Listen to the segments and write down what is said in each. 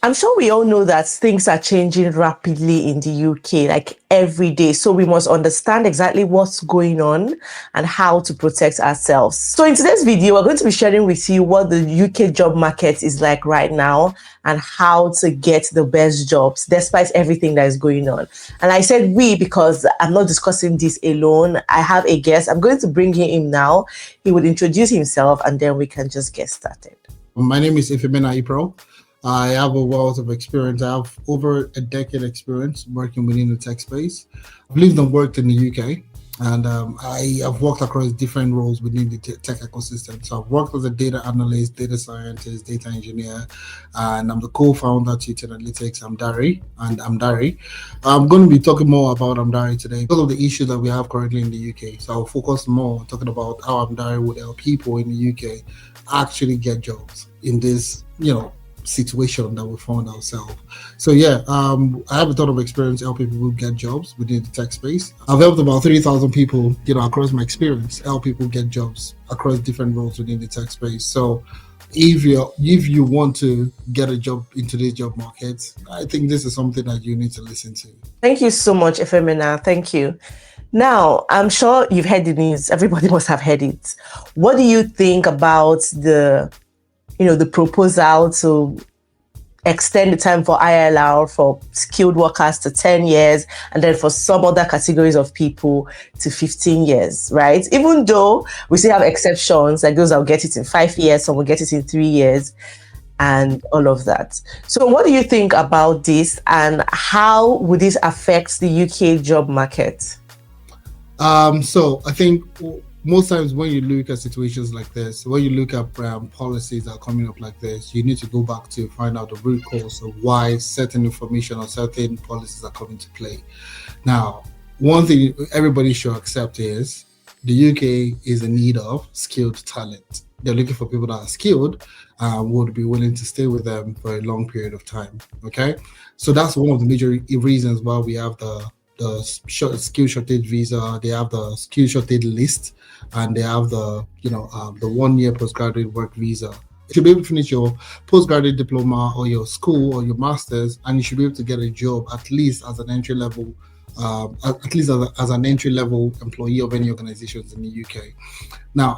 I'm sure we all know that things are changing rapidly in the UK, like every day. So we must understand exactly what's going on and how to protect ourselves. So in today's video, we're going to be sharing with you what the UK job market is like right now and how to get the best jobs despite everything that is going on. And I said we because I'm not discussing this alone. I have a guest. I'm going to bring him in now. He would introduce himself and then we can just get started. My name is informational. I have a wealth of experience. I have over a decade experience working within the tech space. I've lived and worked in the UK, and I have worked across different roles within the tech ecosystem. So I've worked as a data analyst, data scientist, data engineer, and I'm the co-founder of Tochiestherbiz Analytics. I'm Dari. I'm going to be talking more about Amdari today because of the issues that we have currently in the UK. So I'll focus more on talking about how Amdari would help people in the UK actually get jobs in this, situation that we found ourselves. So I have a ton of experience helping people get jobs within the tech space. I've helped about 3,000 people, across my experience, help people get jobs across different roles within the tech space. So if you want to get a job in today's job market, I think this is something that you need to listen to. Thank you so much, Efemina. Thank you. Now, I'm sure you've heard the news. Everybody must have heard it. What do you think about the proposal to extend the time for ILR for skilled workers to 10 years and then for some other categories of people to 15 years, right? Even though we still have exceptions, like those that will get it in 5 years, some will get it in 3 years and all of that. So what do you think about this and how would this affect the UK job market? So I think most times when you look at situations like this, when you look at policies that are coming up like this, you need to go back to find out the root cause of why certain information or certain policies are coming to play. Now, one thing everybody should accept is the UK is in need of skilled talent. They're looking for people that are skilled and would be willing to stay with them for a long period of time. Okay, so that's one of the major reasons why we have the skill shortage visa. They have the skill shortage list, and they have the 1 year postgraduate work visa. You should be able to finish your postgraduate diploma or your school or your master's, and you should be able to get a job at least as an entry level, as an entry level employee of any organizations in the UK. Now,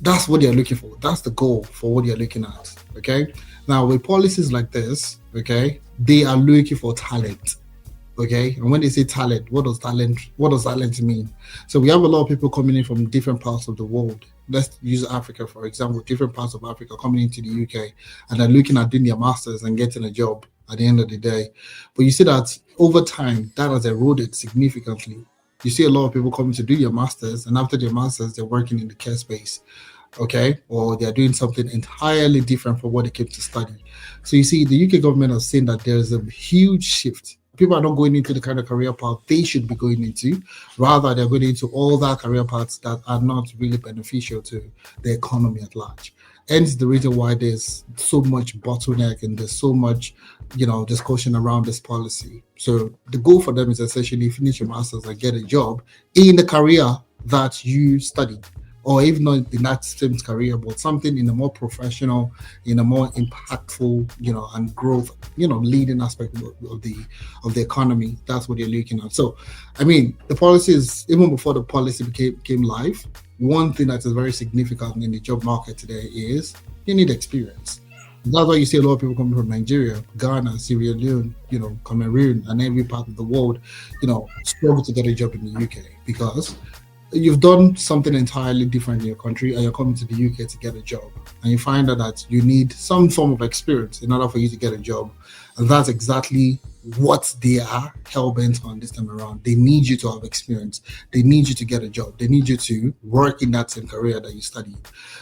that's what they're looking for. That's the goal for what they're looking at. Okay. Now, with policies like this, okay, they are looking for talent. Okay, and when they say talent, what does talent mean? So we have a lot of people coming in from different parts of the world. Let's use Africa, for example, different parts of Africa coming into the UK and they're looking at doing their masters and getting a job at the end of the day. But you see that over time, that has eroded significantly. You see a lot of people coming to do your masters, and after their masters, they're working in the care space, okay, or they're doing something entirely different from what they came to study. So you see, the UK government has seen that there's a huge shift. People are not going into the kind of career path they should be going into. Rather, they're going into all that career paths that are not really beneficial to the economy at large. Hence the reason why there's so much bottleneck and there's so much, discussion around this policy. So the goal for them is essentially finish your master's and get a job in the career that you studied. Or even not in that same career, but something in a more professional, in a more impactful, and growth, leading aspect of the economy. That's what you're looking at. So, I mean, the policies, even before the policy became live, one thing that is very significant in the job market today is you need experience. That's why you see a lot of people coming from Nigeria, Ghana, Sierra Leone, Cameroon, and every part of the world, struggle to get a job in the UK because you've done something entirely different in your country and you're coming to the UK to get a job, and you find out that you need some form of experience in order for you to get a job. And that's exactly what they are hell-bent on this time around. They need you to have experience. They need you to get a job. They need you to work in that same career that you studied.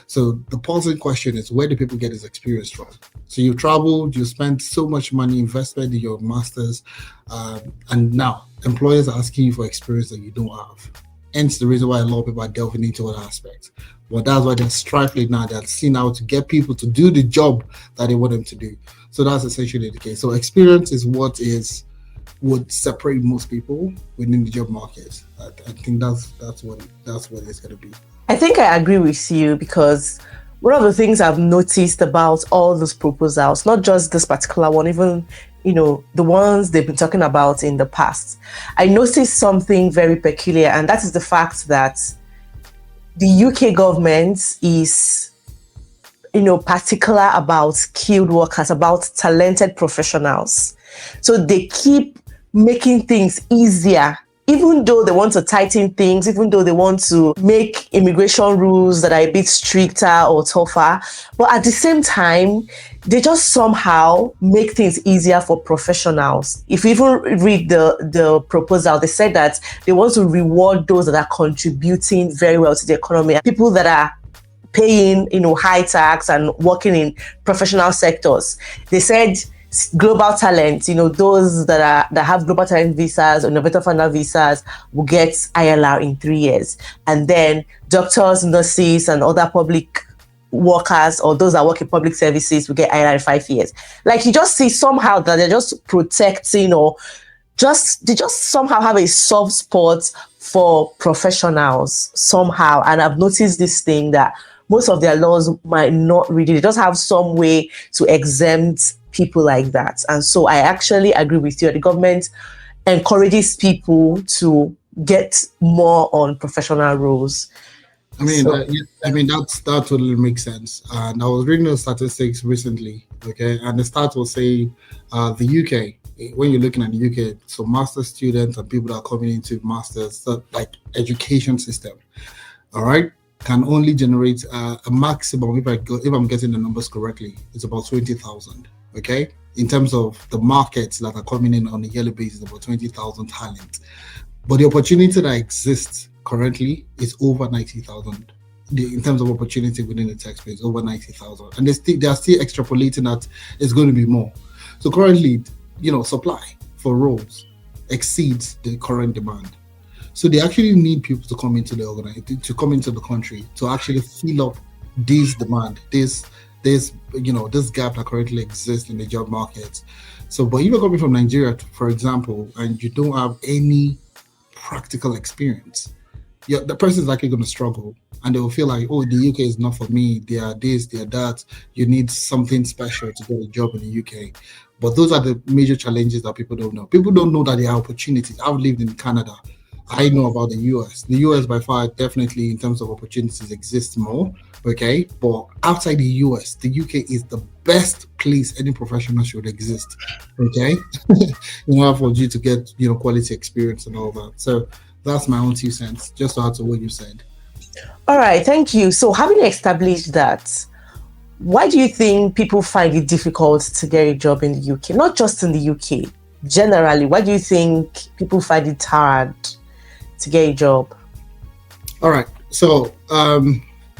So the posing question is, where do people get this experience from? So you traveled, you spent so much money, investment in your masters, and now employers are asking you for experience that you don't have. Hence the reason why a lot of people are delving into that aspect. But that's why they're striving now. They're seeing how to get people to do the job that they want them to do. So that's essentially the case. So experience is what would separate most people within the job market. I think that's what it's going to be. I think I agree with you because one of the things I've noticed about all those proposals, not just this particular one, even the ones they've been talking about in the past, I noticed something very peculiar, and that is the fact that the UK government is particular about skilled workers, about talented professionals. So they keep making things easier, even though they want to tighten things, even though they want to make immigration rules that are a bit stricter or tougher. But at the same time, they just somehow make things easier for professionals. If you even read the proposal, they said that they want to reward those that are contributing very well to the economy, people that are paying high tax and working in professional sectors. They said global talent, those that have global talent visas or innovator founder visas will get ILR in 3 years. And then doctors, nurses, and other public workers or those that work in public services will get ILR in 5 years. Like, you just see somehow that they're just protecting, or they just somehow have a soft spot for professionals somehow. And I've noticed this thing that most of their laws might not really, they just have some way to exempt people like that. And so I actually agree with you. The government encourages people to get more on professional roles. I mean, that totally makes sense. And I was reading the statistics recently, okay, and the stat will say the UK, when you're looking at the UK, so master students and people that are coming into masters, so like education system, all right, can only generate a maximum, if I'm getting the numbers correctly, it's about 20,000. Okay, in terms of the markets that are coming in on a yearly basis, about 20,000 talent. But the opportunity that exists currently is over 90,000. In terms of opportunity within the tech space, over 90,000, and they are still extrapolating that it's going to be more. So currently, supply for roles exceeds the current demand. So they actually need people to come into the country to actually fill up this demand, this gap that currently exists in the job market. So, but if you're coming from Nigeria, for example, and you don't have any practical experience, the person is likely going to struggle, and they will feel like, oh, the UK is not for me. They are this, they are that. You need something special to get a job in the UK. But those are the major challenges that people don't know. People don't know that there are opportunities. I've lived in Canada. I know about the US. The US by far definitely in terms of opportunities exists more, okay? But outside the US, the UK is the best place any professional should exist, okay? In order for you to get, quality experience and all that. So that's my own 2 cents, just to add to what you said. All right, thank you. So having established that, why do you think people find it difficult to get a job in the UK? Not just in the UK, generally. Why do you think people find it hard to get a job? All right, so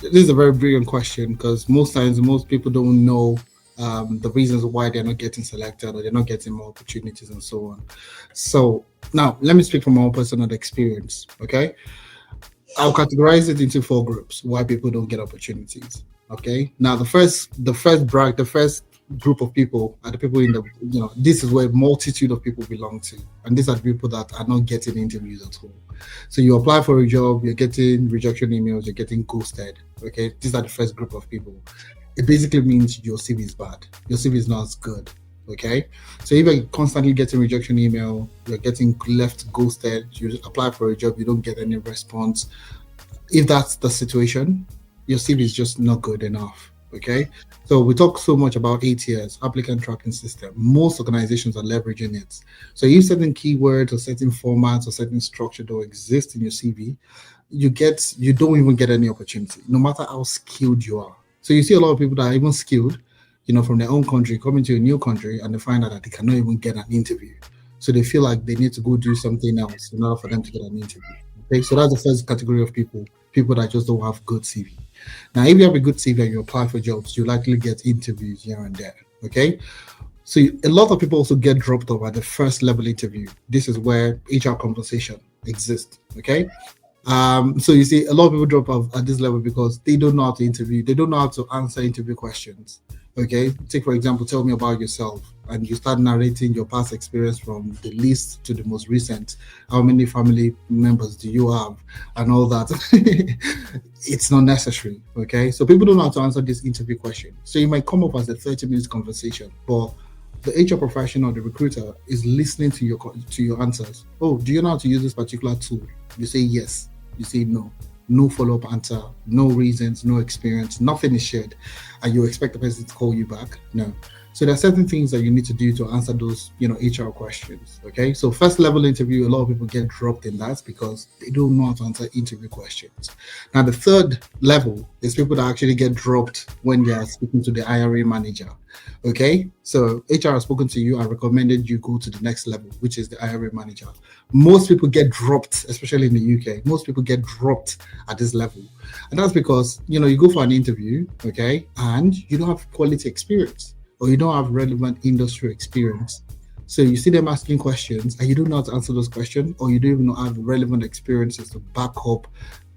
this is a very brilliant question, because most times most people don't know the reasons why they're not getting selected or they're not getting more opportunities and so on. So now let me speak from my own personal experience. Okay, I'll categorize it into 4 groups why people don't get opportunities. Okay, now the first group of people are the people in the, this is where a multitude of people belong to, and these are the people that are not getting interviews at all. So you apply for a job, you're getting rejection emails, you're getting ghosted. Okay, these are the first group of people. It basically means your CV is bad, your CV is not as good. Okay, so if you're constantly getting rejection email, you're getting left ghosted, you apply for a job, you don't get any response. If that's the situation, your CV is just not good enough. Okay, so we talk so much about ATS, applicant tracking system. Most organizations are leveraging it. So if certain keywords or certain formats or certain structure don't exist in your CV, you don't even get any opportunity, no matter how skilled you are. So you see a lot of people that are even skilled, from their own country, coming to a new country, and they find out that they cannot even get an interview. So they feel like they need to go do something else in order for them to get an interview. Okay, so that's the first category of people that just don't have good CV. Now, if you have a good CV and you apply for jobs, you likely get interviews here and there. Okay, so a lot of people also get dropped off at the first level interview. This is where HR conversation exists. Okay, so you see a lot of people drop off at this level because they don't know how to interview. They don't know how to answer interview questions. Okay, take for example, tell me about yourself, and you start narrating your past experience from the least to the most recent. How many family members do you have, and all that? It's not necessary. Okay, so people don't know how to answer this interview question. So it might come up as a 30 minutes conversation, but the HR professional, the recruiter, is listening to your answers. Oh, do you know how to use this particular tool? You say yes. You say no. No follow-up answer, no reasons, no experience, nothing is shared, and you expect the person to call you back. No. So there are certain things that you need to do to answer those, HR questions. Okay. So first level interview, a lot of people get dropped in that because they don't know how to answer interview questions. Now the third level is people that actually get dropped when they are speaking to the hiring manager. Okay. So HR has spoken to you and recommended you go to the next level, which is the hiring manager. Most people get dropped, especially in the UK. Most people get dropped at this level. And that's because, you go for an interview, okay, and you don't have quality experience, or you don't have relevant industry experience. So you see them asking questions and you don't know how to answer those questions, or you don't even have relevant experiences to back up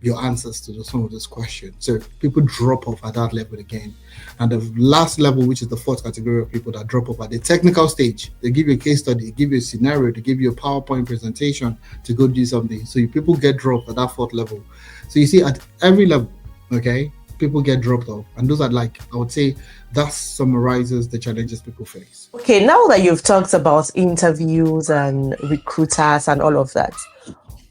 your answers to some of those questions. So people drop off at that level again. And the last level, which is the fourth category of people that drop off at the technical stage, they give you a case study, they give you a scenario, they give you a PowerPoint presentation to go do something. So people get dropped at that fourth level. So you see at every level, okay, people get dropped off. And those are I would say that summarizes the challenges people face. Okay, now that you've talked about interviews and recruiters and all of that,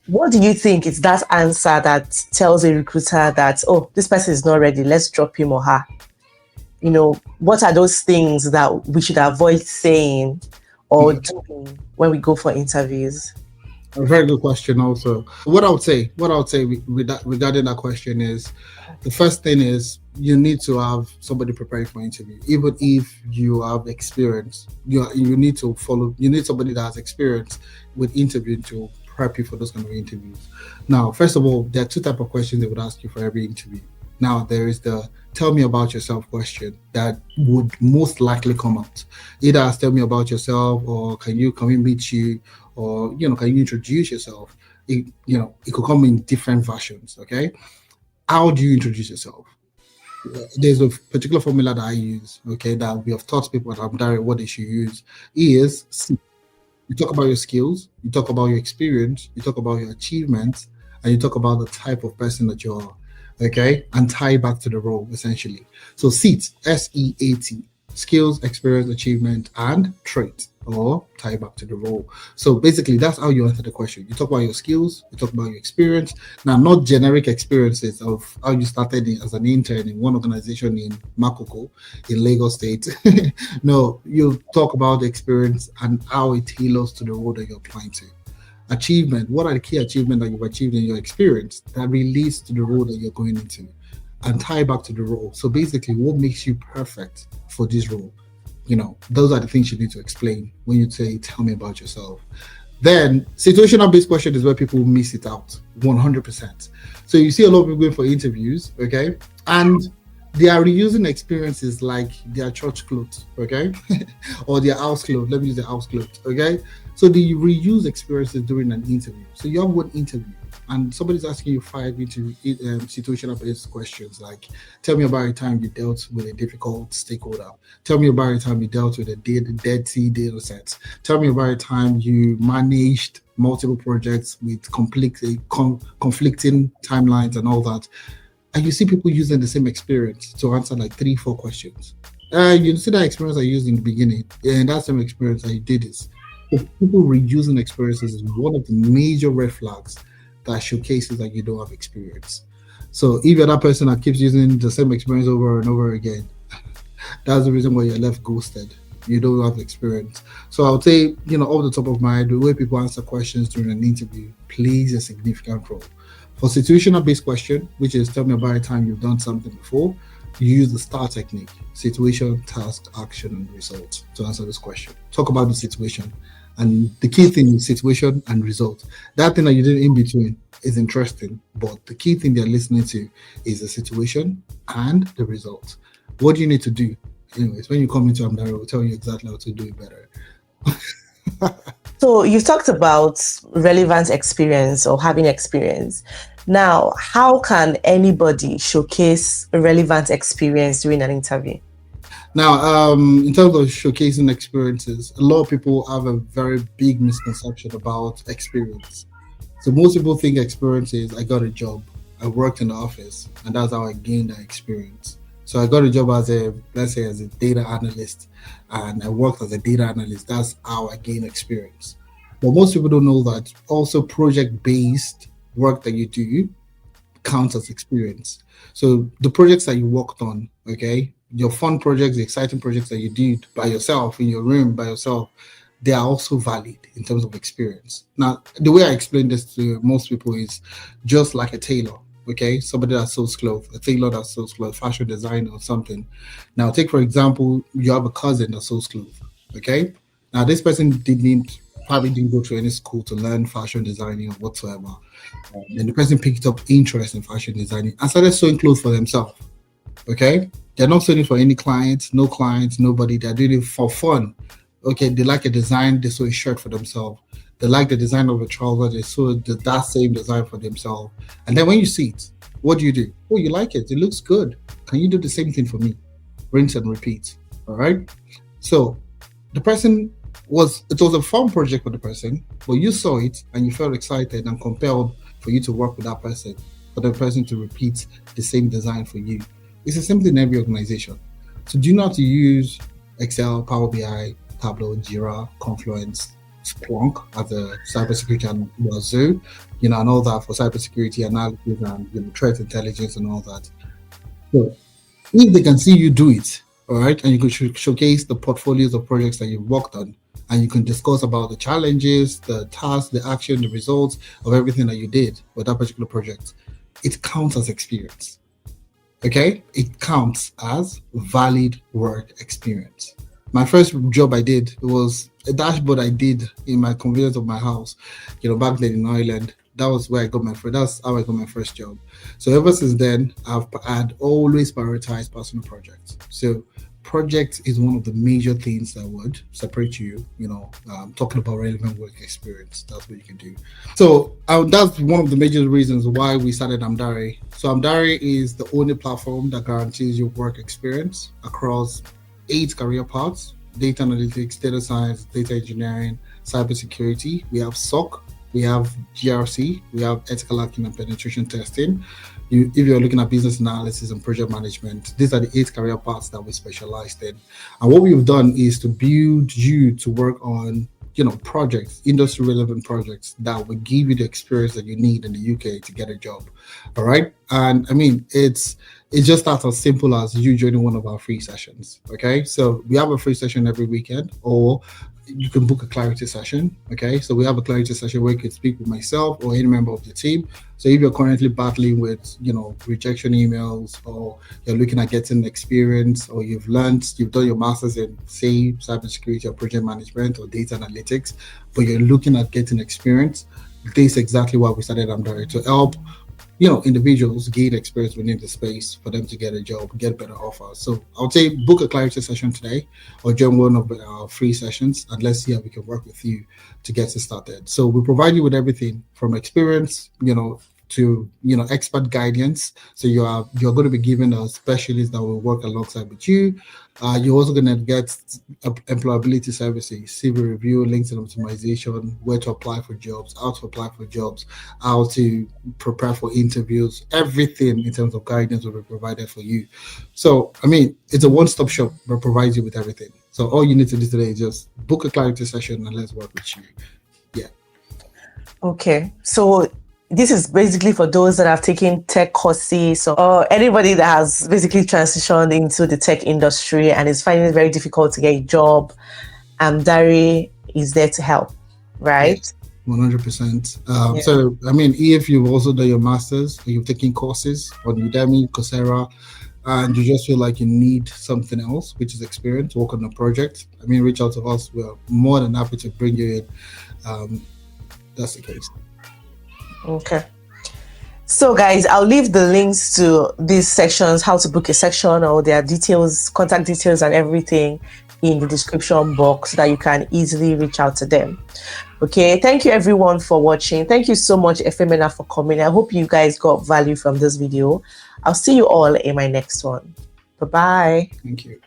what do you think is that answer that tells a recruiter that, oh, this person is not ready, let's drop him or her? What are those things that we should avoid saying or doing when we go for interviews? A very good question also. What I would say regarding that question is, the first thing is you need to have somebody preparing for interview. Even if you have experience, you need somebody that has experience with interviewing to prep you for those kind of interviews. Now, first of all, there are two types of questions they would ask you for every interview. Now, there is the tell me about yourself question that would most likely come out. Either as tell me about yourself, or can we meet you, or can you introduce yourself? It could come in different versions. Okay, how do you introduce yourself? There's a particular formula that I use. Okay, that we have taught people at Amdari what they should use. Is you talk about your skills, you talk about your experience, you talk about your achievements, and you talk about the type of person that you are. Okay, and tie back to the role essentially. So SEAT, SEAT, skills, experience, achievement, and trait, or tie back to the role. So basically, that's how you answer the question. You talk about your skills, you talk about your experience. Now, not generic experiences of how you started as an intern in one organization in Makoko, in Lagos State. No, you talk about the experience and how it tailors to the role that you're applying to. Achievement, what are the key achievements that you've achieved in your experience that relates to the role that you're going into, and tie back to the role. So basically, what makes you perfect for this role? Those are the things you need to explain when you say, tell me about yourself. Then situational based question is where people miss it out 100%. So you see a lot of people going for interviews, okay, and they are reusing experiences like their church clothes, okay, or their house clothes. Let me use the house clothes, okay. So they reuse experiences during an interview. So you have one interview, and somebody's asking you 5 situational based questions like, tell me about a time you dealt with a difficult stakeholder. Tell me about a time you dealt with a dead sea data set. Tell me about a time you managed multiple projects with conflicting timelines and all that. And you see people using the same experience to answer 3-4 questions. You see that experience I used in the beginning, and that same experience I did is. If people reusing experiences is one of the major red flags that showcases that you don't have experience. So if you're that person that keeps using the same experience over and over again, that's the reason why you're left ghosted. You don't have experience. So I would say, off the top of my head, the way people answer questions during an interview plays a significant role. For situational based question, which is tell me about a time you've done something before, you use the STAR technique: situation, task, action, and result to answer this question. Talk about the situation. And the key thing is situation and result. That thing that you did in between is interesting, but the key thing they're listening to is the situation and the result. What do you need to do? Anyways, when you come into Amdara, we'll tell you exactly how to do it better. So you've talked about relevant experience or having experience. Now, how can anybody showcase a relevant experience during an interview? Now, in terms of showcasing experiences, a lot of people have a very big misconception about experience. So most people think experience is I got a job, I worked in the office, and that's how I gained that experience. So I got a job as a, let's say, as a data analyst, and I worked as a data analyst. That's how I gained experience. But most people don't know that also project-based work that you do counts as experience. So the projects that you worked on, okay, your fun projects, the exciting projects that you did by yourself in your room by yourself, they are also valid in terms of experience. Now, the way I explain this to most people is just like a tailor, okay, somebody that sews clothes, a tailor that sews clothes, fashion designer or something. Now, take for example, you have a cousin that sews clothes, okay. Now, this person didn't probably didn't go to any school to learn fashion designing or whatsoever. And the person picked up interest in fashion designing and started sewing clothes for themselves. Okay, they're not sewing for any clients, no clients, nobody. They're doing it for fun. Okay, they like a design, they sew a shirt for themselves. They like the design of a trouser, they sew that same design for themselves. And then when you see it, what do? Oh, you like it? It looks good. Can you do the same thing for me? Rinse and repeat. All right. So the person it was a fun project for the person, but you saw it and you felt excited and compelled for you to work with that person, for the person to repeat the same design for you. It's the same thing in every organization. So do you know how to use Excel, Power BI, Tableau, Jira, Confluence, Splunk as a cybersecurity and Wazoo, and all that for cybersecurity analysis and threat intelligence and all that. So if they can see you do it, all right, and you can showcase the portfolios of projects that you've worked on, and you can discuss about the challenges, the tasks, the action, the results of everything that you did with that particular project, it counts as experience. Okay, it counts as valid work experience. My first job I did, it was a dashboard I did in my convenience of my house, back then in Ireland. That was where I got that's how I got my first job. So ever since then, I'd always prioritized personal projects. So project is one of the major things that would separate you, talking about relevant work experience. That's what you can do. So that's one of the major reasons why we started Amdari. So Amdari is the only platform that guarantees your work experience across 8 career paths: data analytics, data science, data engineering, cybersecurity. We have SOC, we have GRC, we have ethical hacking and penetration testing. If you're looking at business analysis and project management, these are the 8 career paths that we specialized in. And what we've done is to build you to work on, projects, industry relevant projects that will give you the experience that you need in the UK to get a job. All right. And I mean, it just starts as simple as you joining one of our free sessions. Okay. So we have a free session every weekend, or you can book a clarity session. Okay, so we have a clarity session where you can speak with myself or any member of the team. So if you're currently battling with rejection emails, or you're looking at getting experience, or you've done your master's in, say, cybersecurity or project management or data analytics, but you're looking at getting experience, this is exactly why we started Amdari, to help individuals gain experience within the space for them to get a job, get better offers. So I would say book a clarity session today, or join one of our free sessions, and let's see how we can work with you to get it started. So we provide you with everything from experience, to expert guidance. So you're going to be given a specialist that will work alongside with you. You're also going to get employability services, CV review, LinkedIn optimization, where to apply for jobs, how to apply for jobs, how to prepare for interviews. Everything in terms of guidance will be provided for you. So I mean, it's a one-stop shop that provides you with everything. So all you need to do today is just book a clarity session and let's work with you. Yeah. Okay. So this is basically for those that have taken tech courses, or anybody that has basically transitioned into the tech industry and is finding it very difficult to get a job. Amdari is there to help, right? Yes, 100%. So, I mean, if you've also done your master's, or you've taken courses on Udemy, Coursera, and you just feel like you need something else, which is experience, work on a project, I mean, reach out to us. We're more than happy to bring you in. That's the case. Okay. So guys, I'll leave the links to these sections, how to book a section, or their details, contact details and everything in the description box so that you can easily reach out to them. Okay, thank you everyone for watching. Thank you so much, Efemina, for coming. I hope you guys got value from this video. I'll see you all in my next one. Bye-bye. Thank you.